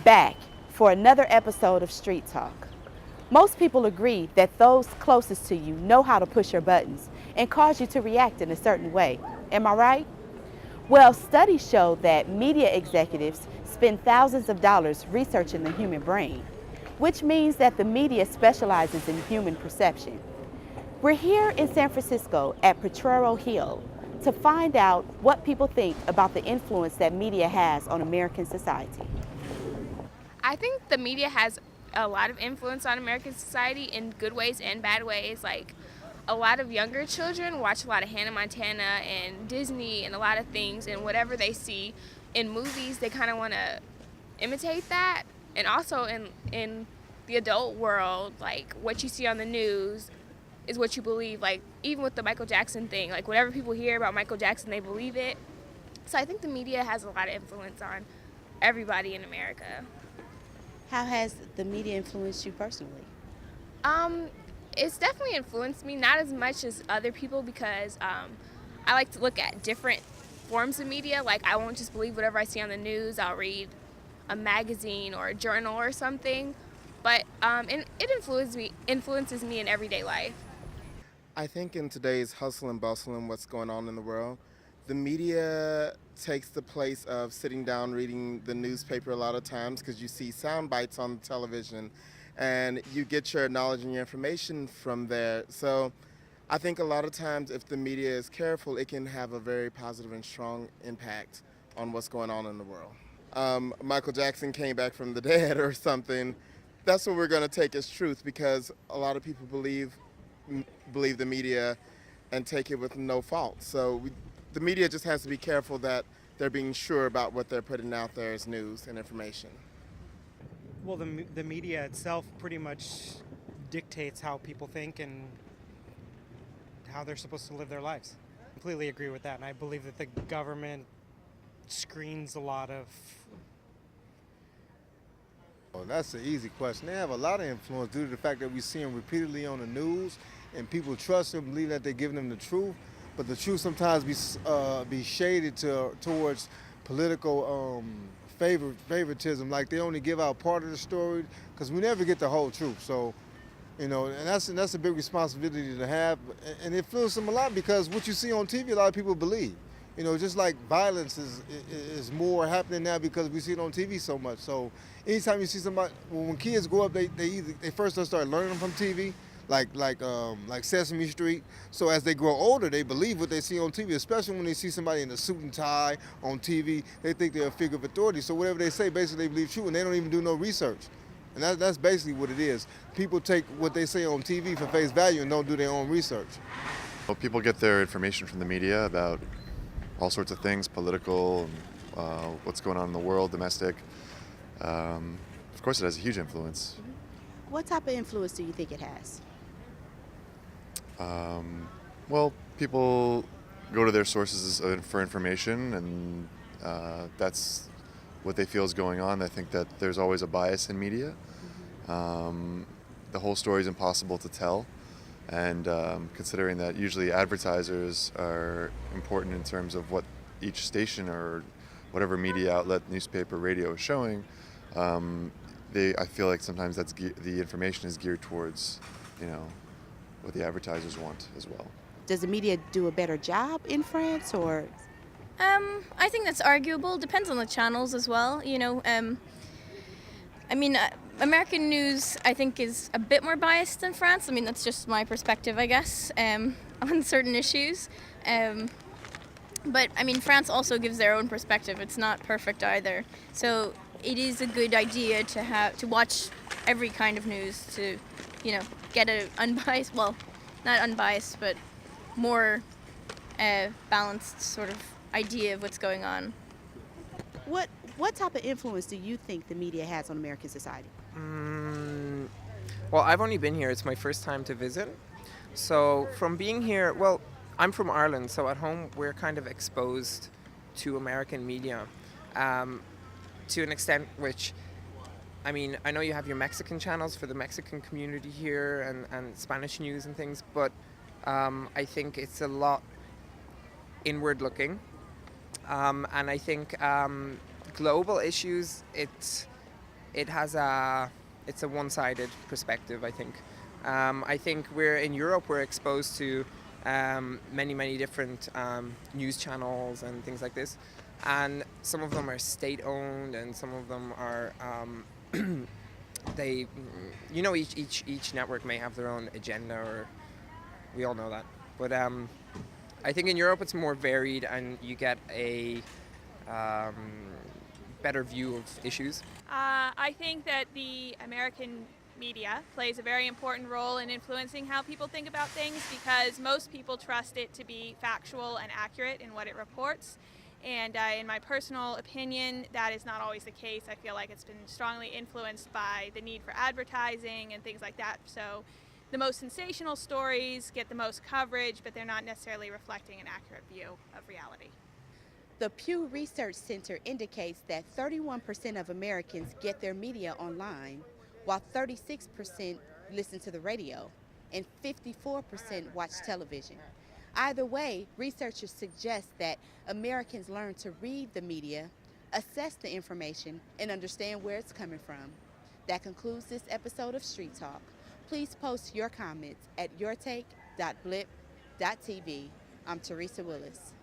back for another episode of Street Talk. Most people agree that those closest to you know how to push your buttons and cause you to react in a certain way. Am I right? Well, studies show that media executives spend thousands of dollars researching the human brain, which means that the media specializes in human perception. We're here in San Francisco at Potrero Hill to find out what people think about the influence that media has on American society. I think the media has a lot of influence on American society in good ways and bad ways. Like, a lot of younger children watch a lot of Hannah Montana and Disney and a lot of things, and whatever they see in movies, they kind of want to imitate that. And also in the adult world, like, what you see on the news is what you believe. Like, even with the Michael Jackson thing, like, whatever people hear about Michael Jackson, they believe it. So I think the media has a lot of influence on everybody in America. How has the media influenced you personally? It's definitely influenced me, not as much as other people, because I like to look at different forms of media. Like, I won't just believe whatever I see on the news. I'll read a magazine or a journal or something. But and it influences me in everyday life. I think in today's hustle and bustle and what's going on in the world, the media takes the place of sitting down reading the newspaper a lot of times because you see sound bites on the television and you get your knowledge and your information from there. So I think a lot of times if the media is careful, it can have a very positive and strong impact on what's going on in the world. Michael Jackson came back from the dead or something. That's what we're going to take as truth because a lot of people believe the media and take it with no fault. So the media just has to be careful that they're being sure about what they're putting out there as news and information. Well, the media itself pretty much dictates how people think and how they're supposed to live their lives. I completely agree with that, and I believe that the government screens a lot of... Oh, that's an easy question. They have a lot of influence due to the fact that we see them repeatedly on the news, and people trust them, believe that they're giving them the truth. But the truth sometimes be shaded towards political favoritism. Like they only give out part of the story because we never get the whole truth. So, and that's a big responsibility to have, and it influences them a lot because what you see on TV, a lot of people believe. Just like violence is more happening now because we see it on TV so much. So anytime you see somebody, when kids grow up, they first start learning from TV, like Sesame Street. So as they grow older, they believe what they see on TV, especially when they see somebody in a suit and tie on TV. They think they're a figure of authority. So whatever they say, basically they believe true, and they don't even do no research. And that's basically what it is. People take what they say on TV for face value and don't do their own research. Well, people get their information from the media about all sorts of things, political, what's going on in the world, domestic. Of course it has a huge influence. What type of influence do you think it has? Well, people go to their sources for information, and that's what they feel is going on. I think that there's always a bias in media. The whole story is impossible to tell. And considering that usually advertisers are important in terms of what each station or whatever media outlet, newspaper, radio is showing, I feel like sometimes the information is geared towards, what the advertisers want as well. Does the media do a better job in France, or? I think that's arguable. Depends on the channels as well. American news, I think, is a bit more biased than France. That's just my perspective, I guess, on certain issues. But France also gives their own perspective. It's not perfect either. So it is a good idea to watch every kind of news to, get an unbiased, well, not unbiased, but more balanced sort of idea of what's going on. What type of influence do you think the media has on American society? Well, I've only been here. It's my first time to visit. So from being here, well, I'm from Ireland, so at home we're kind of exposed to American media to an extent which, I know you have your Mexican channels for the Mexican community here and Spanish news and things, but I think it's a lot inward looking. And I think global issues, it's a one-sided perspective, I think. I think in Europe, we're exposed to many different news channels and things like this. And some of them are state-owned and some of them are, each network may have their own agenda, or we all know that. But I think in Europe it's more varied and you get a better view of issues. I think that the American media plays a very important role in influencing how people think about things, because most people trust it to be factual and accurate in what it reports. And in my personal opinion, that is not always the case. I feel like it's been strongly influenced by the need for advertising and things like that. So the most sensational stories get the most coverage, but they're not necessarily reflecting an accurate view of reality. The Pew Research Center indicates that 31% of Americans get their media online, while 36% listen to the radio and 54% watch television. Either way, researchers suggest that Americans learn to read the media, assess the information, and understand where it's coming from. That concludes this episode of Street Talk. Please post your comments at yourtake.blip.tv. I'm Teresa Willis.